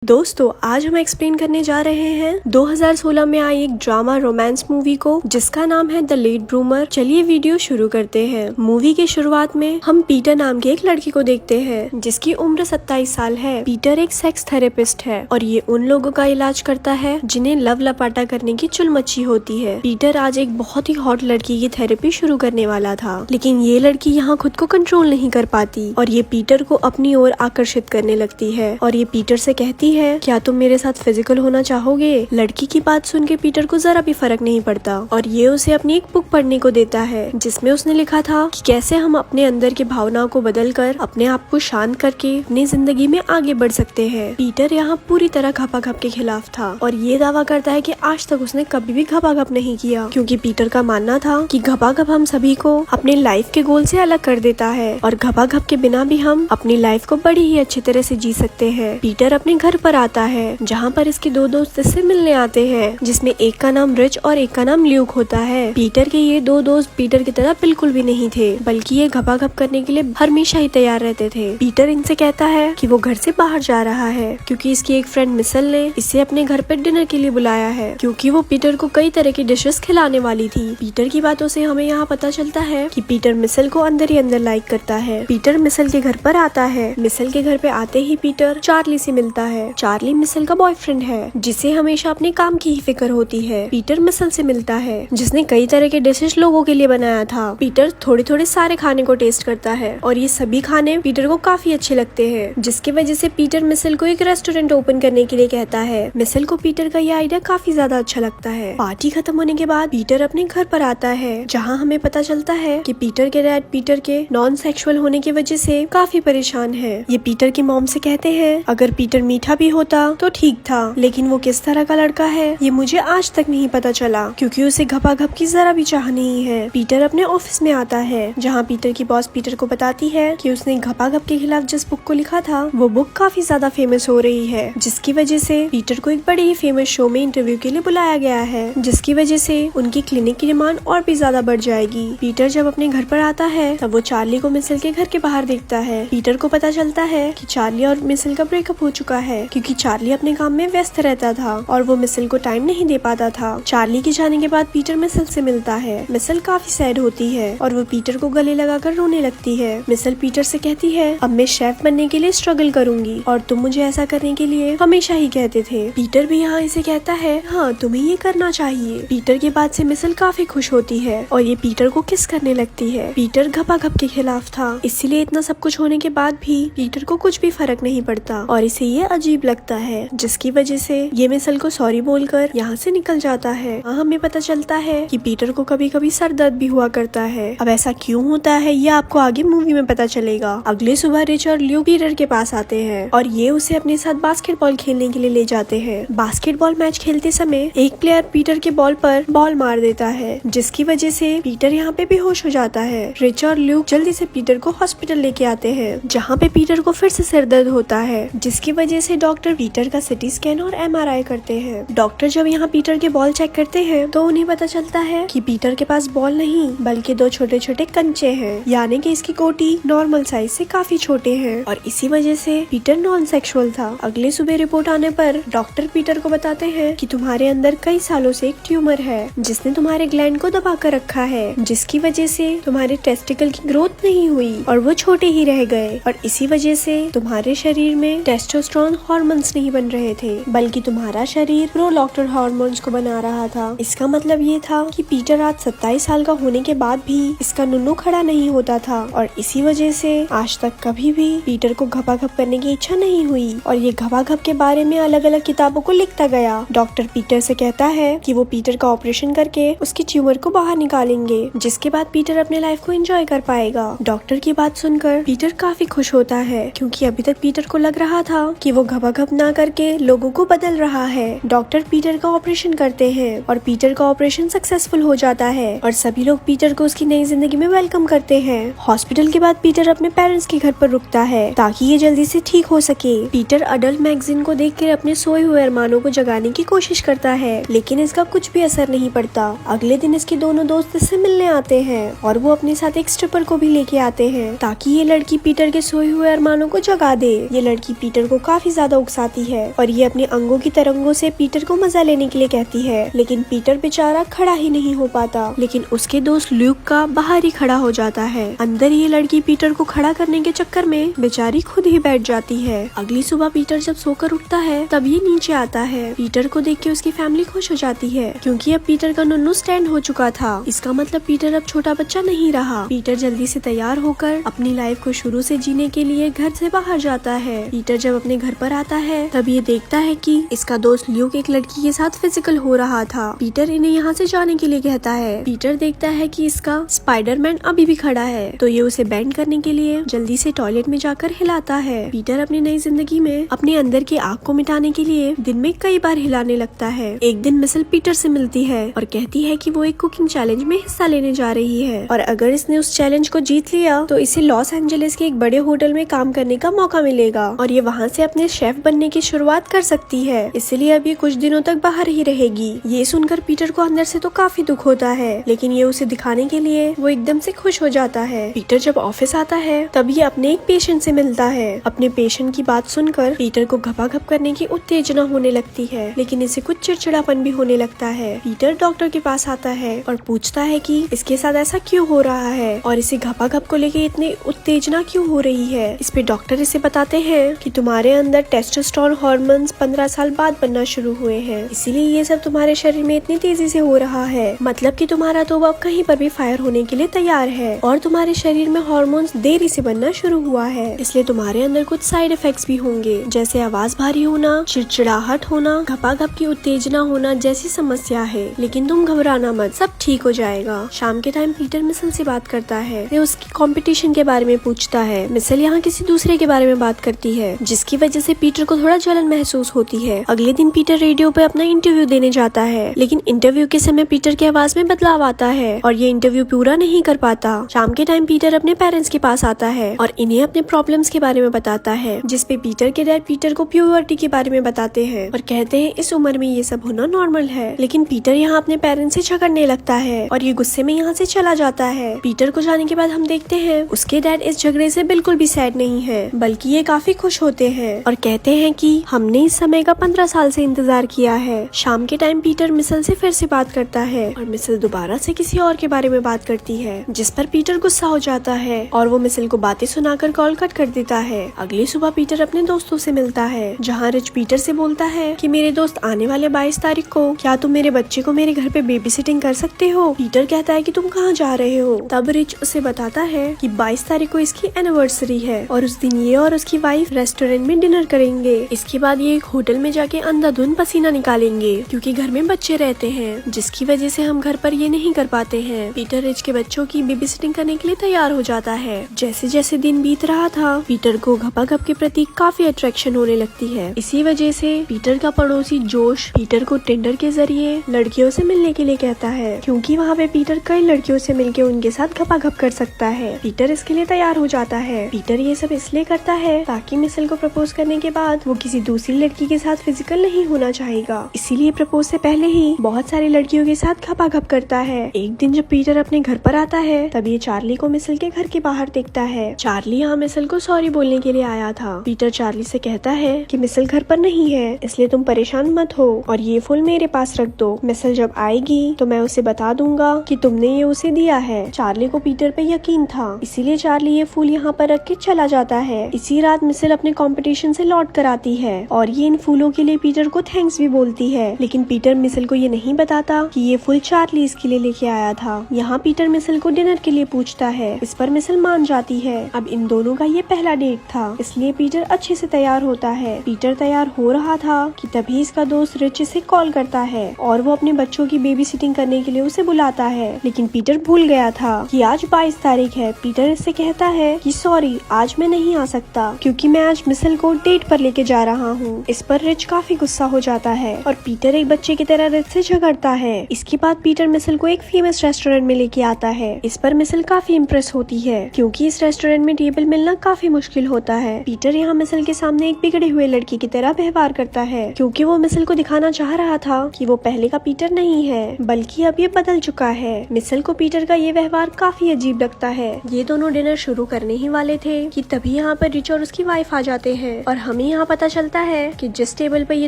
दोस्तों आज हम एक्सप्लेन करने जा रहे हैं 2016 में आई एक ड्रामा रोमांस मूवी को जिसका नाम है द लेट ब्रूमर। चलिए वीडियो शुरू करते हैं। मूवी की शुरुआत में हम पीटर नाम के एक लड़की को देखते हैं जिसकी उम्र 27 साल है। पीटर एक सेक्स थेरेपिस्ट है और ये उन लोगों का इलाज करता है जिन्हें लव लपाटा करने की चुल मची होती है। पीटर आज एक बहुत ही हॉट लड़की की थेरेपी शुरू करने वाला था, लेकिन ये लड़की यहाँ खुद को कंट्रोल नहीं कर पाती और ये पीटर को अपनी ओर आकर्षित करने लगती है और ये पीटर से कहती है, क्या तुम मेरे साथ फिजिकल होना चाहोगे? लड़की की बात सुन के पीटर को जरा भी फर्क नहीं पड़ता और ये उसे अपनी एक बुक पढ़ने को देता है जिसमें उसने लिखा था कि कैसे हम अपने अंदर की भावनाओं को बदलकर अपने आप को शांत करके अपनी जिंदगी में आगे बढ़ सकते हैं। पीटर यहाँ पूरी तरह घपाघप के खिलाफ था और ये दावा करता है कि आज तक उसने कभी भी घपाघप नहीं किया, क्योंकि पीटर का मानना था कि घपाघप हम सभी को अपने लाइफ के गोल से अलग कर देता है और घपाघप के बिना भी हम अपनी लाइफ को बड़ी ही अच्छी तरह से जी सकते हैं। पीटर अपने घर पर आता है जहाँ पर इसके दो दोस्त इससे मिलने आते हैं, जिसमें एक का नाम रिच और एक का नाम ल्यूक होता है। पीटर के ये दो दोस्त पीटर की तरह बिल्कुल भी नहीं थे, बल्कि ये घपाघप करने के लिए हमेशा ही तैयार रहते थे। पीटर इनसे कहता है कि वो घर से बाहर जा रहा है क्योंकि इसकी एक फ्रेंड मिसल ने इसे अपने घर पर डिनर के लिए बुलाया है, क्योंकि वो पीटर को कई तरह की डिशेस खिलाने वाली थी। पीटर की बातों से हमें यहाँ पता चलता है कि पीटर मिसल को अंदर ही अंदर लाइक करता है। पीटर मिसल के घर पर आता है। मिसल के घर पे आते ही पीटर चार्ली से मिलता है। चार्ली मिसल का बॉयफ्रेंड है जिसे हमेशा अपने काम की ही फिक्र होती है। पीटर मिसल से मिलता है जिसने कई तरह के डिशेस लोगों के लिए बनाया था। पीटर थोड़े थोड़े सारे खाने को टेस्ट करता है और ये सभी खाने पीटर को काफी अच्छे लगते हैं, जिसकी वजह से पीटर मिसल को एक रेस्टोरेंट ओपन करने के लिए कहता है। मिसल को पीटर का ये आइडिया काफी ज्यादा अच्छा लगता है। पार्टी खत्म होने के बाद पीटर अपने घर पर आता है जहाँ हमें पता चलता है कि पीटर के डैड पीटर के नॉन सेक्सुअल होने की वजह से काफी परेशान है। ये पीटर की मॉम से कहते हैं अगर पीटर मीठा भी होता तो ठीक था, लेकिन वो किस तरह का लड़का है ये मुझे आज तक नहीं पता चला, क्योंकि उसे घपाघप की जरा भी चाह नहीं है। पीटर अपने ऑफिस में आता है जहाँ पीटर की बॉस पीटर को बताती है कि उसने घपाघप के खिलाफ जिस बुक को लिखा था वो बुक काफी ज्यादा फेमस हो रही है, जिसकी वजह से पीटर को एक बड़े ही फेमस शो में इंटरव्यू के लिए बुलाया गया है, जिसकी वजह से उनकी क्लिनिक की डिमांड और भी ज्यादा बढ़ जाएगी। पीटर जब अपने घर पर आता है तब वो चार्ली को मिसल के घर के बाहर देखता है। पीटर को पता चलता है कि चार्ली और मिसल का ब्रेकअप हो चुका है, क्योंकि चार्ली अपने काम में व्यस्त रहता था और वो मिसल को टाइम नहीं दे पाता था। चार्ली के जाने के बाद पीटर मिसल से मिलता है। मिसल काफी सैड होती है और वो पीटर को गले लगाकर रोने लगती है। मिसल पीटर से कहती है अब मैं शेफ बनने के लिए स्ट्रगल करूंगी और तुम मुझे ऐसा करने के लिए हमेशा ही कहते थे। पीटर भी यहाँ इसे कहता है हाँ तुम्हें ये करना चाहिए। पीटर की बात से मिसल काफी खुश होती है और ये पीटर को किस करने लगती है। पीटर घपाघप के खिलाफ था, इसलिए इतना सब कुछ होने के बाद भी पीटर को कुछ भी फर्क नहीं पड़ता और इसे ये अजीब लगता है, जिसकी वजह से ये मिसल को सॉरी बोलकर यहाँ से निकल जाता है। हमें पता चलता है कि पीटर को कभी कभी सर दर्द भी हुआ करता है। अब ऐसा क्यों होता है ये आपको आगे मूवी में पता चलेगा। अगले सुबह रिच और ल्यू पीटर के पास आते हैं और ये उसे अपने साथ बास्केटबॉल खेलने के लिए ले जाते हैं। बास्केटबॉल मैच खेलते समय एक प्लेयर पीटर के बॉल पर बॉल मार देता है, जिसकी वजह से पीटर यहाँ पे बेहोश हो जाता है। रिच और ल्यू जल्दी से पीटर को हॉस्पिटल लेके आते हैं, जहाँ पे पीटर को फिर से सिर दर्द होता है, जिसकी वजह से डॉक्टर पीटर का सिटी स्कैन और MRI करते हैं। डॉक्टर जब यहाँ पीटर के बॉल चेक करते हैं तो उन्हें पता चलता है कि पीटर के पास बॉल नहीं बल्कि दो छोटे छोटे कंचे हैं, यानी कि इसकी गोटी नॉर्मल साइज से काफी छोटे हैं और इसी वजह से पीटर नॉन सेक्सुअल था। अगले सुबह रिपोर्ट आने पर डॉक्टर पीटर को बताते हैं कि तुम्हारे अंदर कई सालों से एक ट्यूमर है जिसने तुम्हारे ग्लैंड को दबा कर रखा है, जिसकी वजह से तुम्हारे टेस्टिकल की ग्रोथ नहीं हुई और वो छोटे ही रह गए और इसी वजह से तुम्हारे शरीर में टेस्टोस्टेरोन हार्मोन्स नहीं बन रहे थे, बल्कि तुम्हारा शरीर प्रोलैक्टिन हार्मोन्स को बना रहा था। इसका मतलब ये था कि पीटर आज 27 साल का होने के बाद भी इसका नुन्नू खड़ा नहीं होता था और इसी वजह से आज तक कभी भी पीटर को घपाघप करने की इच्छा नहीं हुई और ये घपाघप के बारे में अलग अलग किताबों को लिखता गया। डॉक्टर पीटर से कहता है कि वो पीटर का ऑपरेशन करके उसकी ट्यूमर को बाहर निकालेंगे, जिसके बाद पीटर अपने लाइफ को एंजॉय कर पाएगा। डॉक्टर की बात सुनकर पीटर काफी खुश होता है, क्योंकि अभी तक पीटर को लग रहा था कि वो घपाघप ना करके लोगों को बदल रहा है। डॉक्टर पीटर का ऑपरेशन करते हैं और पीटर का ऑपरेशन सक्सेसफुल हो जाता है और सभी लोग पीटर को उसकी नई जिंदगी में वेलकम करते हैं। हॉस्पिटल के बाद पीटर अपने पेरेंट्स के घर पर रुकता है ताकि ये जल्दी से ठीक हो सके। पीटर अडल्ट मैगजीन को देखकर अपने सोए हुए अरमानों को जगाने की कोशिश करता है, लेकिन इसका कुछ भी असर नहीं पड़ता। अगले दिन इसके दोनों दोस्त इससे मिलने आते हैं और वो अपने साथ एक स्ट्रिपर को भी लेके आते हैं ताकि ये लड़की पीटर के सोए हुए अरमानों को जगा दे। ये लड़की पीटर को काफी ज्यादा ज्यादा उकसाती है और ये अपने अंगों की तरंगों से पीटर को मजा लेने के लिए कहती है, लेकिन पीटर बेचारा खड़ा ही नहीं हो पाता। लेकिन उसके दोस्त ल्यूक का बाहर ही खड़ा हो जाता है। अंदर ये लड़की पीटर को खड़ा करने के चक्कर में बेचारी खुद ही बैठ जाती है। अगली सुबह पीटर जब सोकर उठता है तब ये नीचे आता है। पीटर को देख के उसकी फैमिली खुश हो जाती है क्योंकि अब पीटर का नुन्नू स्टैंड हो चुका था। इसका मतलब पीटर अब छोटा बच्चा नहीं रहा। पीटर जल्दी से तैयार होकर अपनी लाइफ को शुरू से जीने के लिए घर से बाहर जाता है। पीटर जब अपने घर पर आता है तब ये देखता है कि इसका दोस्त ल्यूक एक लड़की के साथ फिजिकल हो रहा था। पीटर इन्हें यहाँ से जाने के लिए कहता है। पीटर देखता है कि इसका स्पाइडरमैन अभी भी खड़ा है तो ये उसे बैंड करने के लिए जल्दी से टॉयलेट में जाकर हिलाता है। पीटर अपनी नई जिंदगी में अपने अंदर की आग को मिटाने के लिए दिन में कई बार हिलाने लगता है। एक दिन मिसल पीटर से मिलती है और कहती है कि वो एक कुकिंग चैलेंज में हिस्सा लेने जा रही है और अगर इसने उस चैलेंज को जीत लिया तो इसे लॉस एंजलिस के एक बड़े होटल में काम करने का मौका मिलेगा और ये वहाँ से अपने शेफ बनने की शुरुआत कर सकती है। इसलिए अब ये कुछ दिनों तक बाहर ही रहेगी। ये सुनकर पीटर को अंदर से तो काफी दुख होता है, लेकिन ये उसे दिखाने के लिए वो एकदम से खुश हो जाता है। पीटर जब ऑफिस आता है तब ये अपने एक पेशेंट से मिलता है। अपने पेशेंट की बात सुनकर पीटर को घपाघप करने की उत्तेजना होने लगती है, लेकिन इसे कुछ चिड़चिड़ापन भी होने लगता है। पीटर डॉक्टर के पास आता है और पूछता है कि इसके साथ ऐसा क्यों हो रहा है और इसे घपाघप को लेके इतनी उत्तेजना क्यों हो रही है। इस पे डॉक्टर इसे बताते हैं कि तुम्हारे अंदर टेस्टोस्टेरोन हार्मोन्स 15 साल बाद बनना शुरू हुए हैं, इसीलिए ये सब तुम्हारे शरीर में इतनी तेजी से हो रहा है। मतलब कि तुम्हारा तो अब कहीं पर भी फायर होने के लिए तैयार है और तुम्हारे शरीर में हार्मोन्स देरी से बनना शुरू हुआ है, इसलिए तुम्हारे अंदर कुछ साइड इफेक्ट्स भी होंगे, जैसे आवाज भारी होना, चिड़चिड़ाहट होना, घपाघप की उत्तेजना होना जैसी समस्या है। लेकिन तुम घबराना मत, सब ठीक हो जाएगा। शाम के टाइम पीटर मिसल से बात करता है। वो उसकी कंपटीशन के बारे में पूछता है। मिसल यहाँ किसी दूसरे के बारे में बात करती है, जिसकी वजह से पीटर को थोड़ा जलन महसूस होती है। अगले दिन पीटर रेडियो पे अपना इंटरव्यू देने जाता है, लेकिन इंटरव्यू के समय पीटर की आवाज में बदलाव आता है और ये इंटरव्यू पूरा नहीं कर पाता। शाम के टाइम पीटर अपने पेरेंट्स के पास आता है और इन्हें अपने प्रॉब्लम्स के बारे में बताता है, जिसपे पीटर के डैड पीटर को प्यूबर्टी के बारे में बताते हैं और कहते हैं इस उम्र में ये सब होना नॉर्मल है। लेकिन पीटर यहाँ अपने पेरेंट्स से झगड़ने लगता है और ये गुस्से में यहाँ से चला जाता है। पीटर को जाने के बाद हम देखते हैं उसके डैड इस झगड़े से बिल्कुल भी सैड नहीं है, बल्कि ये काफी खुश होते हैं और कहते हैं कि हमने इस समय का 15 साल से इंतजार किया है। शाम के टाइम पीटर मिसल से फिर से बात करता है और मिसल दोबारा से किसी और के बारे में बात करती है, जिस पर पीटर गुस्सा हो जाता है और वो मिसल को बातें सुनाकर कॉल कट कर देता है। अगली सुबह पीटर अपने दोस्तों से मिलता है, जहाँ रिच पीटर से बोलता है कि मेरे दोस्त आने वाले 22 तारीख को क्या तुम मेरे बच्चे को मेरे घर पे बेबी सिटिंग कर सकते हो। पीटर कहता है कि तुम कहाँ जा रहे हो। तब रिच उसे बताता है कि 22 तारीख को इसकी एनिवर्सरी है और उस दिन ये और उसकी वाइफ रेस्टोरेंट में डिनर करेंगे। इसके बाद ये एक होटल में जाके अंधाधुंध पसीना निकालेंगे क्योंकि घर में बच्चे रहते हैं, जिसकी वजह से हम घर पर ये नहीं कर पाते हैं। पीटर रिच के बच्चों की बेबी सिटिंग करने के लिए तैयार हो जाता है। जैसे जैसे दिन बीत रहा था पीटर को घपाघप के प्रति काफी अट्रैक्शन होने लगती है। इसी वजह से पीटर का पड़ोसी जोश पीटर को टिंडर के जरिए लड़कियों से मिलने के लिए कहता है, क्योंकि वहाँ पे पीटर कई लड़कियों से मिलके उनके साथ घपाघप कर सकता है। पीटर इसके लिए तैयार हो जाता है। पीटर ये सब इसलिए करता है ताकि मिसल को प्रपोज करने के बाद वो किसी दूसरी लड़की के साथ फिजिकल नहीं होना चाहेगा, इसीलिए प्रपोज से पहले ही बहुत सारी लड़कियों के साथ घपाघप करता है। एक दिन जब पीटर अपने घर पर आता है तब ये चार्ली को मिसल के घर के बाहर देखता है। चार्ली यहाँ मिसल को सॉरी बोलने के लिए आया था। पीटर चार्ली से कहता है कि मिसल घर पर नहीं है, इसलिए तुम परेशान मत हो और ये फूल मेरे पास रख दो। मिसल जब आएगी तो मैं उसे बता दूंगा कि तुमने ये उसे दिया है। चार्ली को पीटर पे यकीन था, इसीलिए चार्ली ये फूल यहाँ पर रख के चला जाता है। इसी रात मिसल अपने कंपटीशन से लौट कर आती है और ये इन फूलों के लिए पीटर को थैंक्स भी बोलती है, लेकिन पीटर मिसल को ये नहीं बताता कि ये फूल चार्ली इसके लिए लेके आया था। यहाँ पीटर मिसल को डिनर के लिए पूछता है, इस पर मिसल मान जाती है। अब इन दोनों का ये पहला डेट था, इसलिए पीटर अच्छे से तैयार होता है। पीटर तैयार हो रहा था कि तभी इसका दोस्त रिच इसे कॉल करता है और वो अपने बच्चों की बेबी सिटिंग करने के लिए उसे बुलाता है, लेकिन पीटर भूल गया था कि आज 22 तारीख है। पीटर इससे कहता है कि सॉरी, आज मैं नहीं आ सकता क्योंकि मैं आज मिसल को डेट पर लेके जा रहा हूँ। इस पर रिच काफी गुस्सा हो जाता है और पीटर एक बच्चे की तरह रिच से झगड़ता है। इसके बाद पीटर मिसल को एक फेमस रेस्टोरेंट में लेके आता है। इस पर मिसल काफी इम्प्रेस होती है क्योंकि इस रेस्टोरेंट में टेबल मिलना काफी मुश्किल होता है। पीटर यहाँ मिसल के सामने एक बिगड़े हुए लड़की की तरह व्यवहार करता है क्योंकि वो मिसल को दिखाना चाह रहा था कि वो पहले का पीटर नहीं है, बल्कि अब ये बदल चुका है। मिसल को पीटर का ये व्यवहार काफी अजीब लगता है। ये दोनों डिनर शुरू करने ही वाले थे कि तभी यहाँ पर रिच और उसकी वाइफ आ जाते हैं और हम हमें यहाँ पता चलता है कि जिस टेबल पर ये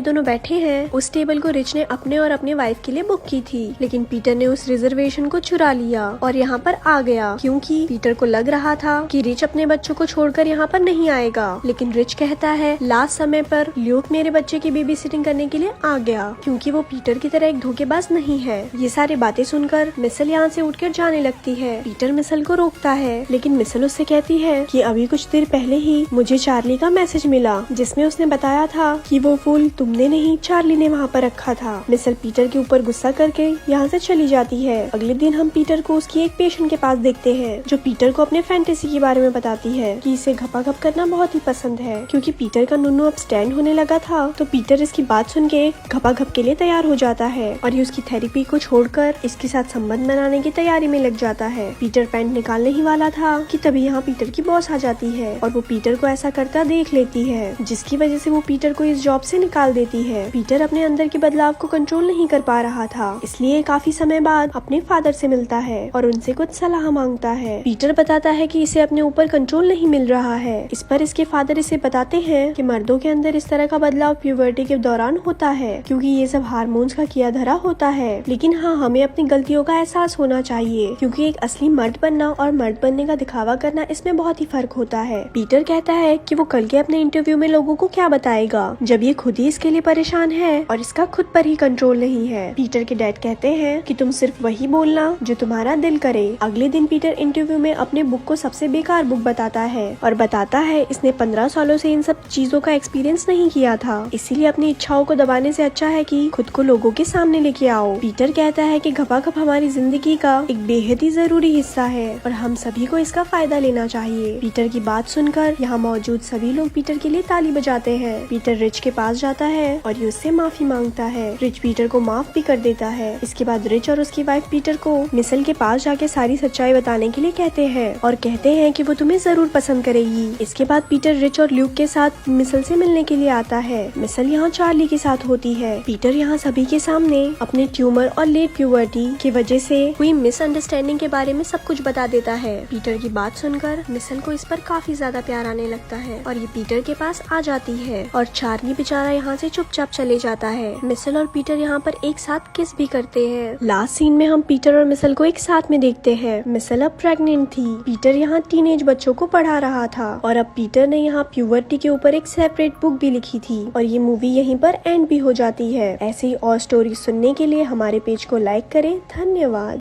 दोनों बैठे हैं उस टेबल को रिच ने अपने और अपने वाइफ के लिए बुक की थी, लेकिन पीटर ने उस रिजर्वेशन को चुरा लिया और यहाँ पर आ गया क्योंकि पीटर को लग रहा था कि रिच अपने बच्चों को छोड़कर यहाँ पर नहीं आएगा। लेकिन रिच कहता है लास्ट समय पर ल्यूक मेरे बच्चे की बेबी सिटिंग करने के लिए आ गया क्योंकि वो पीटर की तरह एक धोखेबाज नहीं है। ये सारी बातें सुनकर मिसल यहाँ से उठकर जाने लगती है। पीटर मिसल को रोकता है, लेकिन मिसल उससे कहती है कि अभी कुछ देर पहले ही मुझे चार्ली का मैसेज मिला जिसमें उसने बताया था कि वो फूल तुमने नहीं चार्ली ने वहाँ पर रखा था। मिसल पीटर के ऊपर गुस्सा करके यहाँ से चली जाती है। अगले दिन हम पीटर को उसकी एक पेशेंट के पास देखते हैं जो पीटर को अपने फैंटेसी के बारे में बताती है कि इसे घपाघप करना बहुत ही पसंद है। क्योंकि पीटर का नुन्नू अब स्टैंड होने लगा था तो पीटर इसकी बात सुन के घपाघप के लिए तैयार हो जाता है और ये उसकी थेरेपी को छोड़कर इसके साथ संबंध बनाने की तैयारी में लग जाता है। पीटर पैंट निकालने ही वाला था कि तभी यहाँ पीटर की बॉस आ जाती है और वो पीटर को ऐसा करता देख लेती है, जिसकी वजह से वो पीटर को इस जॉब से निकाल देती है। पीटर अपने अंदर के बदलाव को कंट्रोल नहीं कर पा रहा था, इसलिए काफी समय बाद अपने फादर से मिलता है और उनसे कुछ सलाह मांगता है। पीटर बताता है कि इसे अपने ऊपर कंट्रोल नहीं मिल रहा है। इस पर इसके फादर इसे बताते हैं कि मर्दों के अंदर इस तरह का बदलाव प्यूबर्टी के दौरान होता है क्योंकि ये सब हार्मोन्स का किया धरा होता है। लेकिन हाँ, हमें अपनी गलतियों का एहसास होना चाहिए क्योंकि एक असली मर्द बनना और मर्द बनने का दिखावा करना इसमें बहुत ही फर्क होता है। पीटर कहता है कि वो कल के अपने इंटरव्यू में लोगों को क्या बताएगा जब ये खुद ही इसके लिए परेशान है और इसका खुद पर ही कंट्रोल नहीं है। पीटर के डैड कहते हैं कि तुम सिर्फ वही बोलना जो तुम्हारा दिल करे। अगले दिन पीटर इंटरव्यू में अपने बुक को सबसे बेकार बुक बताता है और बताता है इसने 15 सालों से इन सब चीजों का एक्सपीरियंस नहीं किया था, इसीलिए अपनी इच्छाओं को दबाने से अच्छा है कि खुद को लोगों के सामने लेके आओ। पीटर कहता है कि घपाघप हमारी जिंदगी का एक बेहद ही जरूरी हिस्सा है और हम सभी को इसका फायदा लेना चाहिए। पीटर की बात सुनकर यहाँ मौजूद सभी लोग पीटर के लिए ताली बजाते हैं। पीटर रिच के पास जाता है और ये उससे माफी मांगता है। रिच पीटर को माफ भी कर देता है। इसके बाद रिच और उसकी वाइफ पीटर को मिसल के पास जाके सारी सच्चाई बताने के लिए कहते हैं और कहते हैं कि वो तुम्हें जरूर पसंद करेगी। इसके बाद पीटर रिच और ल्यूक के साथ मिसल से मिलने के लिए आता है। मिसल यहाँ चार्ली के साथ होती है। पीटर यहाँ सभी के सामने अपने ट्यूमर और लेट प्यूबर्टी की वजह से हुई मिसअंडरस्टैंडिंग के बारे में सब कुछ बता देता है। पीटर की बात सुनकर मिसल को इस पर काफी ज्यादा प्यार आने लगता है और ये पीटर के पास आ जाती है और चार्ली बेचारा यहाँ से चुपचाप चले जाता है। मिसल और पीटर यहाँ पर एक साथ किस भी करते हैं। लास्ट सीन में हम पीटर और मिसल को एक साथ में देखते हैं। मिसल अब प्रेग्नेंट थी। पीटर यहाँ टीनेज बच्चों को पढ़ा रहा था और अब पीटर ने यहाँ प्यूबर्टी के ऊपर एक सेपरेट बुक भी लिखी थी और ये मूवी यहीं पर एंड भी हो जाती है। ऐसे ही और स्टोरी सुनने के लिए हमारे पेज को लाइक करें। धन्यवाद।